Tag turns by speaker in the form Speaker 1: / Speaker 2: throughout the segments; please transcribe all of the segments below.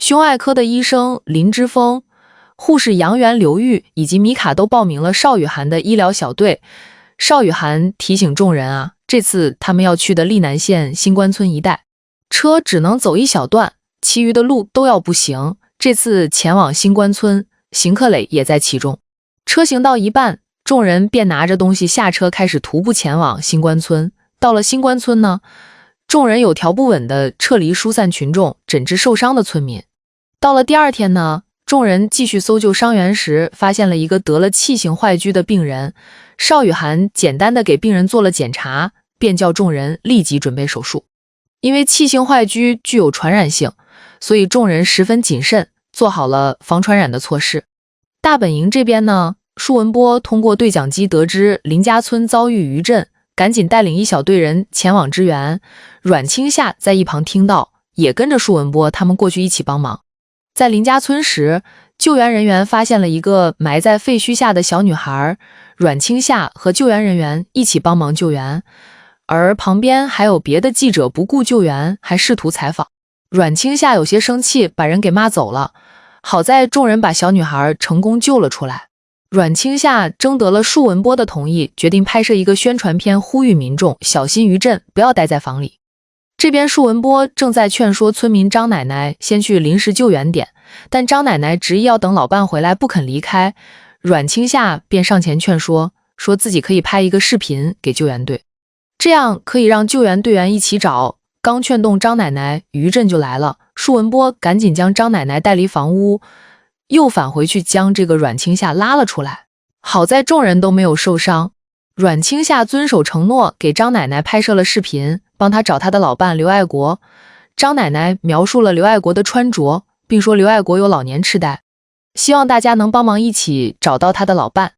Speaker 1: 胸外科的医生林之峰、护士杨元、刘玉以及米卡都报名了邵雨涵的医疗小队。邵雨涵提醒众人啊，这次他们要去的溧南县新关村一带，车只能走一小段，其余的路都要步行。这次前往新关村，邢克磊也在其中。车行到一半，众人便拿着东西下车，开始徒步前往新关村。到了新关村呢，众人有条不紊地撤离疏散群众，诊治受伤的村民。到了第二天呢，众人继续搜救伤员时，发现了一个得了气性坏疽的病人。邵雨涵简单的给病人做了检查，便叫众人立即准备手术。因为气性坏疽具有传染性，所以众人十分谨慎，做好了防传染的措施。大本营这边呢，舒文波通过对讲机得知林家村遭遇余震，赶紧带领一小队人前往支援。阮清夏在一旁听到，也跟着舒文波他们过去一起帮忙。在林家村时，救援人员发现了一个埋在废墟下的小女孩，阮清夏和救援人员一起帮忙救援，而旁边还有别的记者不顾救援，还试图采访。阮清夏有些生气，把人给骂走了。好在众人把小女孩成功救了出来。阮清夏征得了舒文波的同意，决定拍摄一个宣传片，呼吁民众小心余震，不要待在房里。这边舒文波正在劝说村民张奶奶先去临时救援点，但张奶奶执意要等老伴回来，不肯离开。阮清夏便上前劝说，说自己可以拍一个视频给救援队，这样可以让救援队员一起找。刚劝动张奶奶，余震就来了。舒文波赶紧将张奶奶带离房屋，又返回去将这个阮清夏拉了出来。好在众人都没有受伤。阮清夏遵守承诺，给张奶奶拍摄了视频，帮她找她的老伴刘爱国。张奶奶描述了刘爱国的穿着，并说刘爱国有老年痴呆，希望大家能帮忙一起找到她的老伴。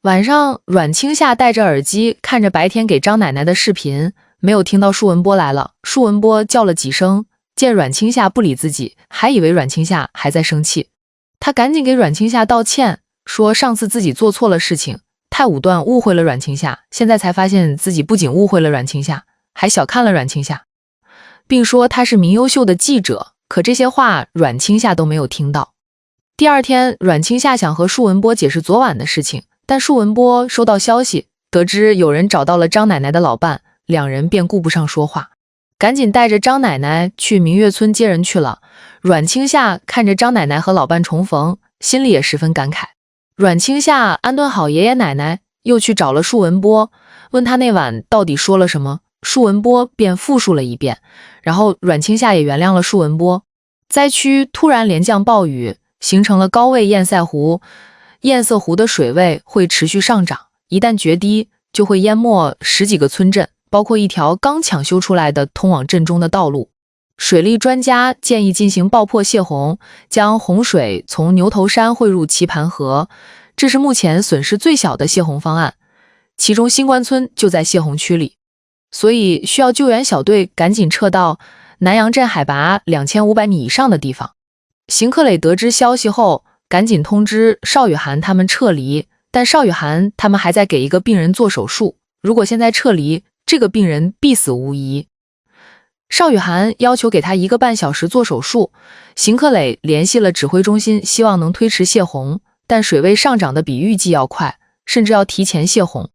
Speaker 1: 晚上，阮清夏戴着耳机看着白天给张奶奶的视频，没有听到舒文波来了。舒文波叫了几声，见阮清夏不理自己，还以为阮清夏还在生气。他赶紧给阮清夏道歉，说上次自己做错了事情，太武断，误会了阮清夏，现在才发现自己不仅误会了阮清夏，还小看了阮清夏，并说他是名优秀的记者。可这些话阮清夏都没有听到。第二天，阮清夏想和舒文波解释昨晚的事情，但舒文波收到消息，得知有人找到了张奶奶的老伴，两人便顾不上说话，赶紧带着张奶奶去明月村接人去了。阮清夏看着张奶奶和老伴重逢，心里也十分感慨。阮清夏安顿好爷爷奶奶，又去找了舒文波，问他那晚到底说了什么。舒文波便复述了一遍，然后阮清夏也原谅了舒文波。灾区突然连降暴雨，形成了高位堰塞湖，堰塞湖的水位会持续上涨，一旦决堤，就会淹没10几个村镇，包括一条刚抢修出来的通往镇中的道路。水利专家建议进行爆破泄洪，将洪水从牛头山汇入棋盘河，这是目前损失最小的泄洪方案。其中新关村就在泄洪区里，所以需要救援小队赶紧撤到南阳镇海拔2500米以上的地方。邢克磊得知消息后，赶紧通知邵雨涵他们撤离，但邵雨涵他们还在给一个病人做手术，如果现在撤离，这个病人必死无疑。邵雨涵要求给他1个半小时做手术，邢克磊联系了指挥中心，希望能推迟泄洪，但水位上涨的比预计要快，甚至要提前泄洪。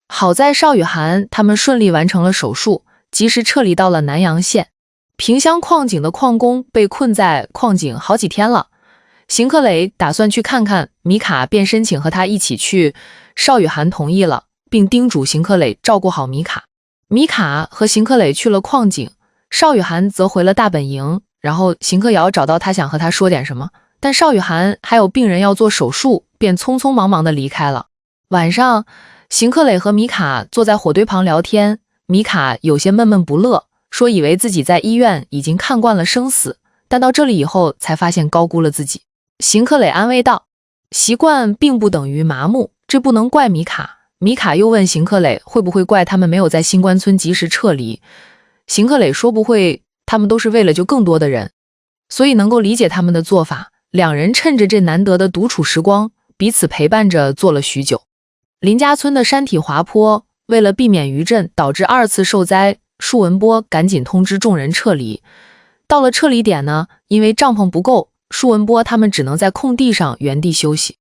Speaker 1: 好在邵雨涵他们顺利完成了手术，及时撤离到了南阳县。萍乡矿井的矿工被困在矿井好几天了，邢克磊打算去看看，米卡便申请和他一起去，邵雨涵同意了，并叮嘱邢克磊照顾好米卡。米卡和邢克磊去了矿井，邵雨涵则回了大本营，然后邢克瑶找到他，想和他说点什么，但邵雨涵还有病人要做手术，便匆匆忙忙地离开了。晚上，邢克磊和米卡坐在火堆旁聊天，米卡有些闷闷不乐，说以为自己在医院已经看惯了生死，但到这里以后才发现高估了自己。邢克磊安慰道，习惯并不等于麻木，这不能怪米卡。米卡又问邢克磊会不会怪他们没有在新关村及时撤离，邢克磊说不会，他们都是为了救更多的人，所以能够理解他们的做法。两人趁着这难得的独处时光，彼此陪伴着坐了许久。林家村的山体滑坡，为了避免余震导致2次受灾，舒文波赶紧通知众人撤离。到了撤离点呢，因为帐篷不够，舒文波他们只能在空地上原地休息。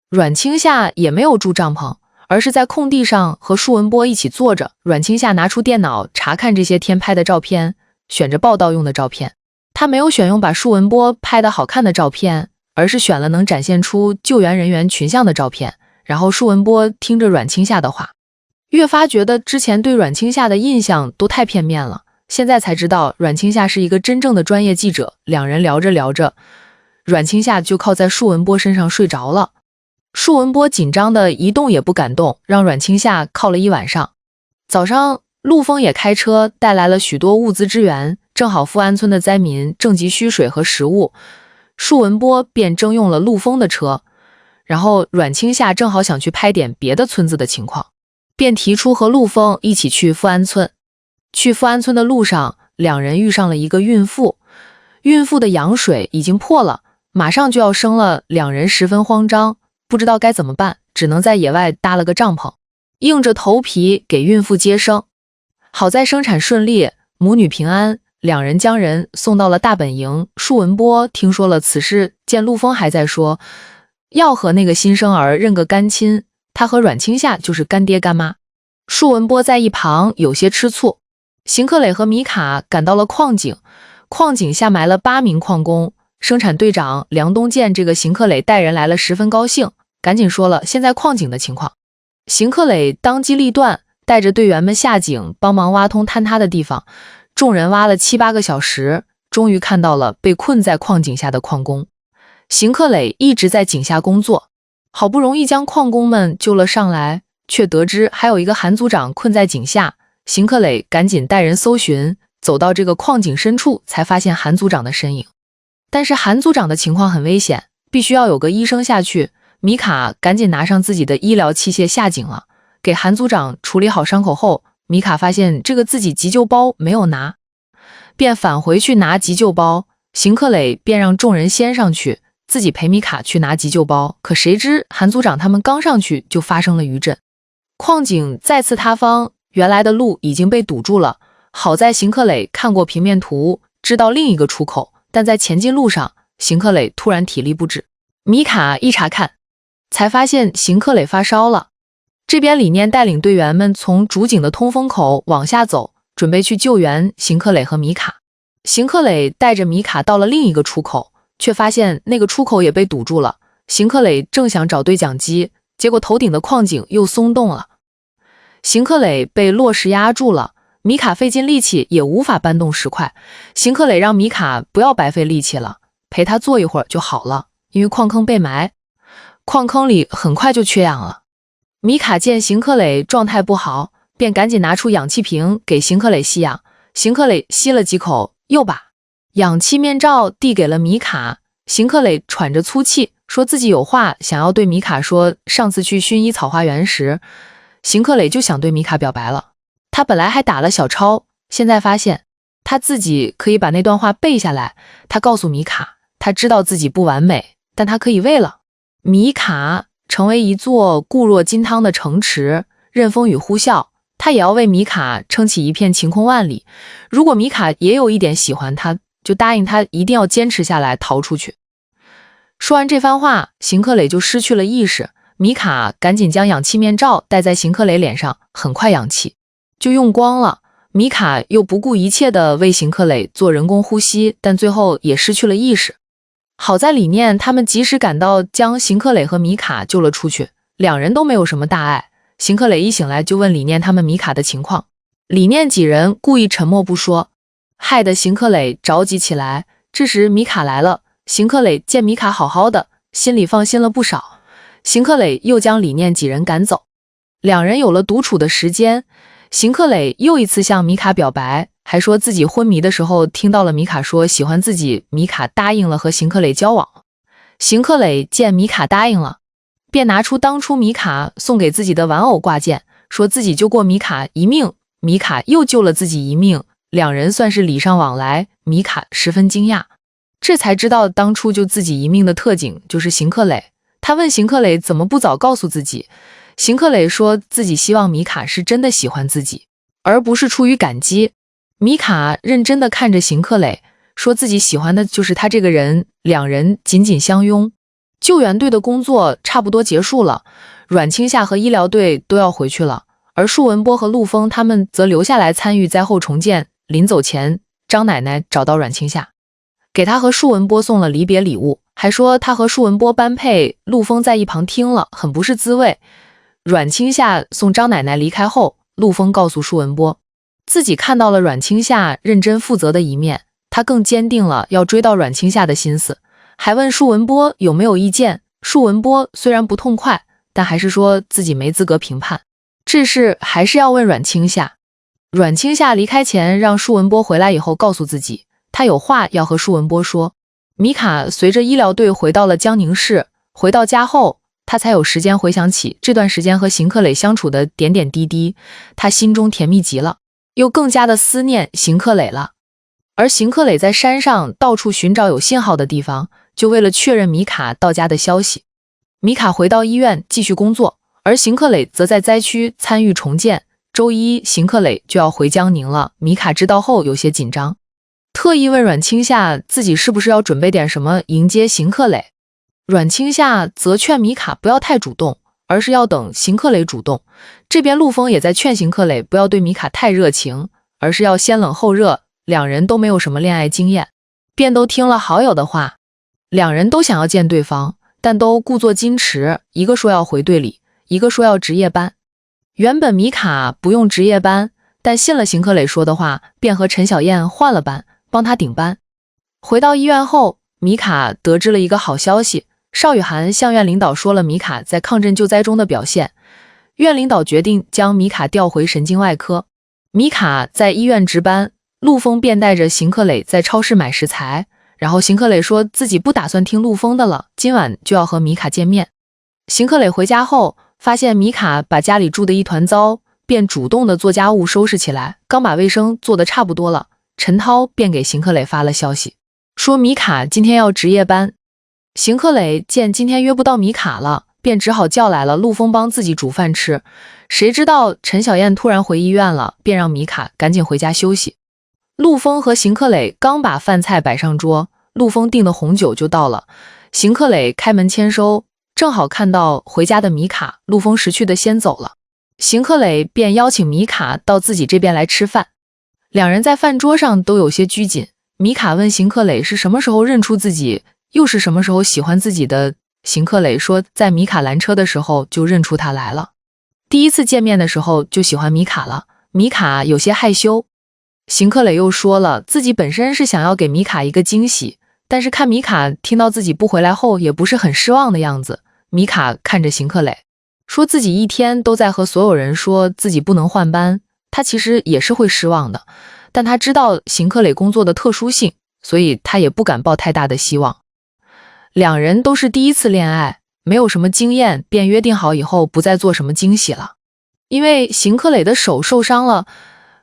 Speaker 1: 阮清夏也没有住帐篷，而是在空地上和舒文波一起坐着。阮清夏拿出电脑查看这些天拍的照片，选着报道用的照片。他没有选用把舒文波拍得好看的照片，而是选了能展现出救援人员群像的照片。然后舒文波听着阮清夏的话，越发觉得之前对阮清夏的印象都太片面了。现在才知道阮清夏是一个真正的专业记者。两人聊着聊着，阮清夏就靠在舒文波身上睡着了。舒文波紧张的一动也不敢动，让阮清夏靠了一晚上。早上陆丰也开车带来了许多物资支援，正好富安村的灾民正急需水和食物，舒文波便征用了陆丰的车。然后阮清夏正好想去拍点别的村子的情况，便提出和陆丰一起去富安村。去富安村的路上，两人遇上了一个孕妇。孕妇的羊水已经破了，马上就要生了，两人十分慌张，不知道该怎么办，只能在野外搭了个帐篷，硬着头皮给孕妇接生。好在生产顺利，母女平安，两人将人送到了大本营。舒文波听说了此事，见陆丰还在说要和那个新生儿认个干亲，他和阮清夏就是干爹干妈。舒文波在一旁有些吃醋。邢克磊和米卡赶到了矿井，矿井下埋了8名矿工。生产队长梁东见这个邢克磊带人来了，十分高兴，赶紧说了现在矿井的情况。邢克磊当机立断，带着队员们下井帮忙挖通坍塌的地方。众人挖了7、8个小时，终于看到了被困在矿井下的矿工。邢克磊一直在井下工作，好不容易将矿工们救了上来，却得知还有一个韩组长困在井下。邢克磊赶紧带人搜寻，走到这个矿井深处，才发现韩组长的身影。但是韩组长的情况很危险，必须要有个医生下去。米卡赶紧拿上自己的医疗器械下井了，给韩组长处理好伤口后，米卡发现这个自己急救包没有拿，便返回去拿急救包。邢克磊便让众人先上去，自己陪米卡去拿急救包。可谁知韩组长他们刚上去就发生了余震，矿井再次塌方，原来的路已经被堵住了。好在邢克磊看过平面图，知道另一个出口，但在前进路上，邢克磊突然体力不支。米卡一查看，才发现邢克磊发烧了。这边李念带领队员们从主井的通风口往下走，准备去救援邢克磊和米卡。邢克磊带着米卡到了另一个出口，却发现那个出口也被堵住了。邢克磊正想找对讲机，结果头顶的矿井又松动了，邢克磊被落石压住了。米卡费尽力气也无法搬动石块，邢克磊让米卡不要白费力气了，陪他坐一会儿就好了，因为矿坑被埋，矿坑里很快就缺氧了。米卡见邢克磊状态不好，便赶紧拿出氧气瓶给邢克磊吸氧。邢克磊吸了几口，又把氧气面罩递给了米卡。邢克磊喘着粗气，说自己有话想要对米卡说。上次去薰衣草花园时，邢克磊就想对米卡表白了。他本来还打了小抄，现在发现他自己可以把那段话背下来。他告诉米卡，他知道自己不完美，但他可以为了米卡成为一座固若金汤的城池，任风雨呼啸。他也要为米卡撑起一片晴空万里。如果米卡也有一点喜欢他，就答应他一定要坚持下来，逃出去。说完这番话，邢克磊就失去了意识。米卡赶紧将氧气面罩戴在邢克磊脸上，很快氧气就用光了。米卡又不顾一切地为邢克磊做人工呼吸，但最后也失去了意识。好在李念他们及时赶到，将邢克磊和米卡救了出去，两人都没有什么大碍。邢克磊一醒来就问李念他们米卡的情况，李念几人故意沉默不说，害得邢克磊着急起来。这时米卡来了，邢克磊见米卡好好的，心里放心了不少。邢克磊又将李念几人赶走，两人有了独处的时间。邢克磊又一次向米卡表白，还说自己昏迷的时候听到了米卡说喜欢自己，米卡答应了和邢克磊交往。邢克磊见米卡答应了，便拿出当初米卡送给自己的玩偶挂件，说自己救过米卡一命，米卡又救了自己一命，两人算是礼尚往来。米卡十分惊讶，这才知道当初救自己一命的特警就是邢克磊。他问邢克磊怎么不早告诉自己，邢克磊说自己希望米卡是真的喜欢自己，而不是出于感激。米卡认真地看着邢克磊，说自己喜欢的就是他这个人，两人紧紧相拥。救援队的工作差不多结束了，阮清夏和医疗队都要回去了，而舒文波和陆枫他们则留下来参与灾后重建。临走前，张奶奶找到阮清夏，给他和舒文波送了离别礼物，还说他和舒文波般配。陆枫在一旁听了很不是滋味。阮清夏送张奶奶离开后，陆枫告诉舒文波，自己看到了阮清夏认真负责的一面，他更坚定了要追到阮清夏的心思，还问舒文波有没有意见。舒文波虽然不痛快，但还是说自己没资格评判，这事还是要问阮清夏。阮清夏离开前让舒文波回来以后告诉自己，他有话要和舒文波说。米卡随着医疗队回到了江宁市，回到家后，他才有时间回想起这段时间和邢克磊相处的点点滴滴，他心中甜蜜极了，又更加的思念邢克磊了。而邢克磊在山上到处寻找有信号的地方，就为了确认米卡到家的消息。米卡回到医院继续工作，而邢克磊则在灾区参与重建。周一，邢克磊就要回江宁了，米卡知道后有些紧张，特意问阮清夏自己是不是要准备点什么迎接邢克磊。阮清夏则劝米卡不要太主动，而是要等邢克磊主动。这边陆枫也在劝邢克磊不要对米卡太热情，而是要先冷后热。两人都没有什么恋爱经验，便都听了好友的话。两人都想要见对方，但都故作矜持，一个说要回队里，一个说要值夜班。原本米卡不用值夜班，但信了邢克磊说的话，便和陈小燕换了班，帮他顶班。回到医院后，米卡得知了一个好消息，邵雨涵向院领导说了米卡在抗震救灾中的表现，院领导决定将米卡调回神经外科。米卡在医院值班，陆枫便带着邢克磊在超市买食材，然后邢克磊说自己不打算听陆枫的了，今晚就要和米卡见面。邢克磊回家后发现米卡把家里住得一团糟，便主动的做家务收拾起来，刚把卫生做得差不多了，陈涛便给邢克磊发了消息，说米卡今天要值夜班。邢克磊见今天约不到米卡了，便只好叫来了陆枫帮自己煮饭吃。谁知道陈小燕突然回医院了，便让米卡赶紧回家休息。陆枫和邢克磊刚把饭菜摆上桌，陆枫订的红酒就到了，邢克磊开门签收，正好看到回家的米卡，陆枫识趣的先走了。邢克磊便邀请米卡到自己这边来吃饭，两人在饭桌上都有些拘谨。米卡问邢克磊是什么时候认出自己，又是什么时候喜欢自己的。邢克磊说在米卡拦车的时候就认出他来了，第一次见面的时候就喜欢米卡了。米卡有些害羞。邢克磊又说了自己本身是想要给米卡一个惊喜，但是看米卡听到自己不回来后也不是很失望的样子。米卡看着邢克磊，说自己一天都在和所有人说自己不能换班，他其实也是会失望的，但他知道邢克磊工作的特殊性，所以他也不敢抱太大的希望。两人都是第一次恋爱，没有什么经验，便约定好以后不再做什么惊喜了。因为邢克磊的手受伤了，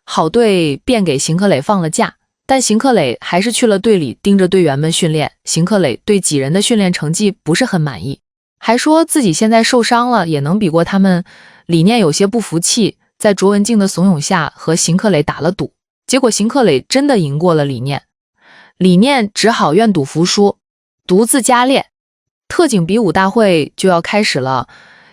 Speaker 1: 好队便给邢克磊放了假，但邢克磊还是去了队里盯着队员们训练。邢克磊对几人的训练成绩不是很满意，还说自己现在受伤了也能比过他们，理念有些不服气，在卓文静的怂恿下和邢克磊打了赌，结果邢克磊真的赢过了理念，理念只好愿赌服输，独自加练。特警比武大会就要开始了，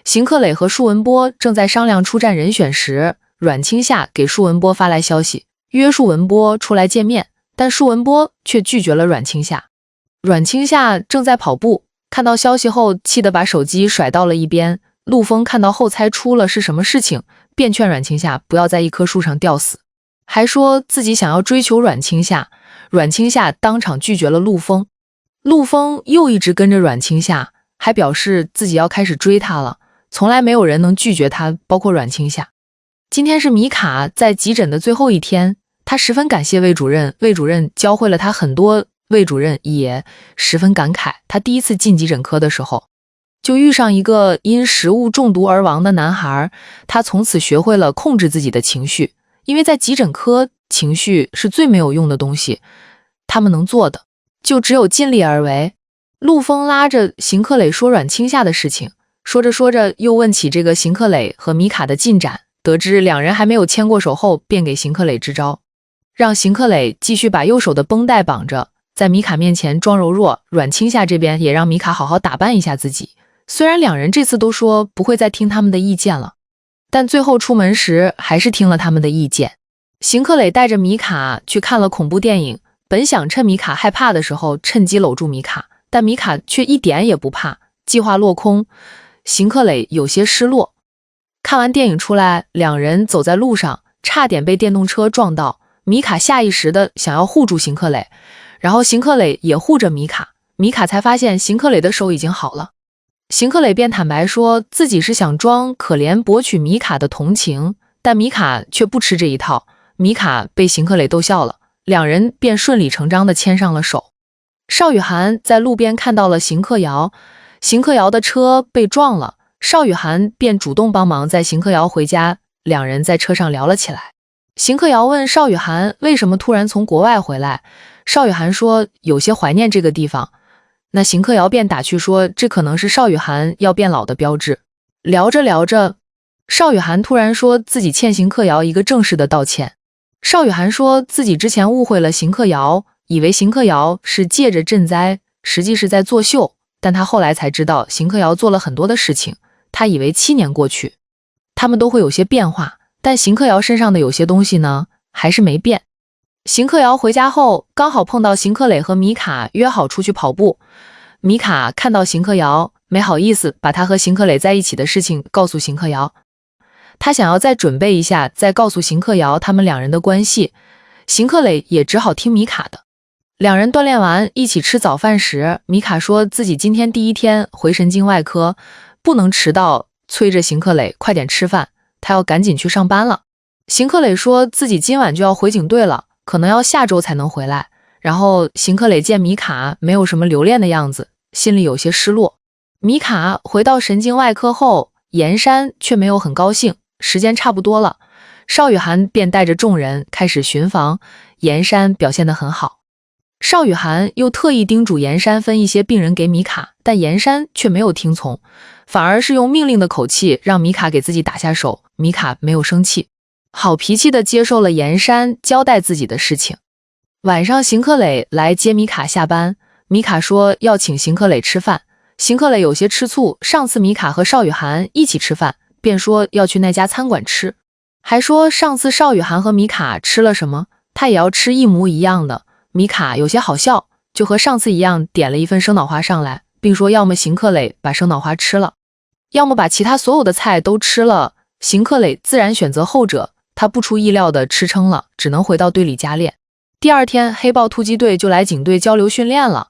Speaker 1: 邢克磊和舒文波正在商量出战人选时，阮清夏给舒文波发来消息，约舒文波出来见面，但舒文波却拒绝了阮清夏。阮清夏正在跑步，看到消息后气得把手机甩到了一边。陆枫看到后猜出了是什么事情，便劝阮清夏不要在一棵树上吊死，还说自己想要追求阮清夏。阮清夏当场拒绝了陆枫。陆枫又一直跟着阮清夏，还表示自己要开始追她了，从来没有人能拒绝她，包括阮清夏。今天是米卡在急诊的最后一天，他十分感谢魏主任，魏主任教会了他很多。魏主任也十分感慨，他第一次进急诊科的时候，就遇上一个因食物中毒而亡的男孩，他从此学会了控制自己的情绪，因为在急诊科，情绪是最没有用的东西，他们能做的就只有尽力而为。陆枫拉着邢克磊说阮清夏的事情，说着说着又问起这个邢克磊和米卡的进展，得知两人还没有牵过手后，便给邢克磊支招，让邢克磊继续把右手的绷带绑着，在米卡面前装柔弱，阮青夏这边也让米卡好好打扮一下自己。虽然两人这次都说不会再听他们的意见了，但最后出门时还是听了他们的意见。邢克磊带着米卡去看了恐怖电影，本想趁米卡害怕的时候趁机搂住米卡，但米卡却一点也不怕，计划落空。邢克磊有些失落。看完电影出来，两人走在路上，差点被电动车撞到。米卡下意识的想要护住邢克磊，然后邢克磊也护着米卡，米卡才发现邢克磊的手已经好了。邢克磊便坦白说自己是想装可怜博取米卡的同情，但米卡却不吃这一套。米卡被邢克磊逗笑了，两人便顺理成章地牵上了手。邵雨涵在路边看到了邢克尧，邢克尧的车被撞了，邵雨涵便主动帮忙载邢克尧回家，两人在车上聊了起来。邢克尧问邵雨涵为什么突然从国外回来，邵雨涵说有些怀念这个地方。那邢克尧便打趣说这可能是邵雨涵要变老的标志。聊着聊着，邵雨涵突然说自己欠邢克尧一个正式的道歉。邵雨涵说自己之前误会了邢克尧，以为邢克尧是借着赈灾，实际是在作秀，但他后来才知道邢克尧做了很多的事情，他以为7年过去他们都会有些变化，但邢克尧身上的有些东西呢还是没变。邢克尧回家后刚好碰到邢克磊和米卡约好出去跑步，米卡看到邢克尧没好意思把他和邢克磊在一起的事情告诉邢克尧，他想要再准备一下再告诉邢克尧他们两人的关系，邢克磊也只好听米卡的。两人锻炼完一起吃早饭时，米卡说自己今天第一天回神经外科，不能迟到，催着邢克磊快点吃饭，他要赶紧去上班了。邢克磊说自己今晚就要回警队了，可能要下周才能回来。然后邢克磊见米卡没有什么留恋的样子，心里有些失落。米卡回到神经外科后，严山却没有很高兴。时间差不多了，邵雨涵便带着众人开始巡房，严山表现得很好。邵雨涵又特意叮嘱严山分一些病人给米卡，但严山却没有听从，反而是用命令的口气让米卡给自己打下手。米卡没有生气，好脾气地接受了严山交代自己的事情。晚上邢克磊来接米卡下班，米卡说要请邢克磊吃饭，邢克磊有些吃醋，上次米卡和邵雨涵一起吃饭，便说要去那家餐馆吃，还说上次邵雨涵和米卡吃了什么，他也要吃一模一样的。米卡有些好笑，就和上次一样点了一份生脑花上来，并说要么邢克磊把生脑花吃了，要么把其他所有的菜都吃了。邢克磊自然选择后者，他不出意料的吃撑了，只能回到队里加练。第二天黑豹突击队就来警队交流训练了，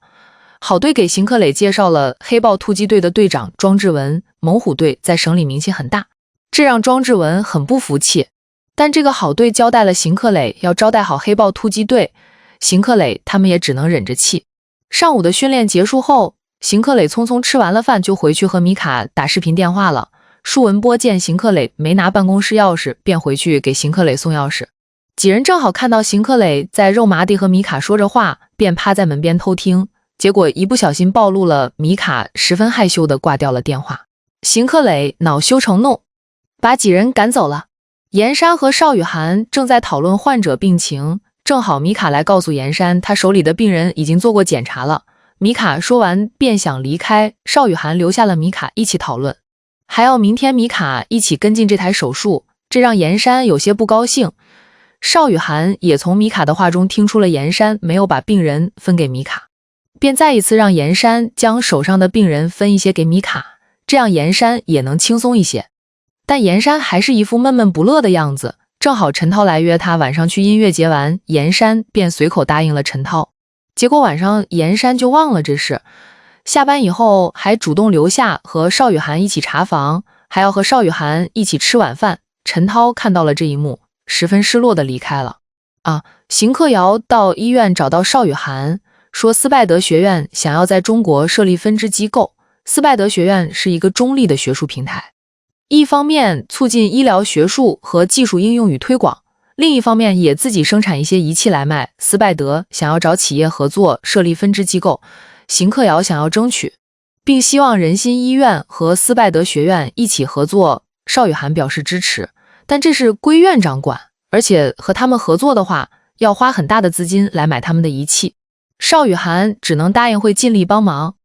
Speaker 1: 好队给邢克磊介绍了黑豹突击队的队长庄志文，猛虎队在省里名气很大，这让庄志文很不服气。但这个好队交代了邢克磊要招待好黑豹突击队，邢克磊他们也只能忍着气。上午的训练结束后，邢克磊匆匆吃完了饭就回去和米卡打视频电话了。舒文波见邢克磊没拿办公室钥匙，便回去给邢克磊送钥匙。几人正好看到邢克磊在肉麻地和米卡说着话，便趴在门边偷听，结果一不小心暴露了，米卡十分害羞地挂掉了电话。邢克磊恼羞成怒，把几人赶走了。严山和邵雨涵正在讨论患者病情，正好米卡来告诉严山他手里的病人已经做过检查了。米卡说完便想离开，邵雨涵留下了米卡一起讨论，还要明天米卡一起跟进这台手术，这让严山有些不高兴。邵雨涵也从米卡的话中听出了严山没有把病人分给米卡，便再一次让严山将手上的病人分一些给米卡，这样严山也能轻松一些。但严山还是一副闷闷不乐的样子，正好陈涛来约他晚上去音乐节玩，严山便随口答应了陈涛。结果晚上严山就忘了这事，下班以后还主动留下和邵雨涵一起查房，还要和邵雨涵一起吃晚饭。陈涛看到了这一幕，十分失落地离开了。邢克尧到医院找到邵雨涵，说斯拜德学院想要在中国设立分支机构。斯拜德学院是一个中立的学术平台，一方面促进医疗学术和技术应用与推广，另一方面也自己生产一些仪器来卖。斯拜德想要找企业合作设立分支机构，邢克尧想要争取，并希望仁心医院和斯拜德学院一起合作。邵雨涵表示支持，但这是归院长管，而且和他们合作的话要花很大的资金来买他们的仪器。邵雨涵只能答应会尽力帮忙。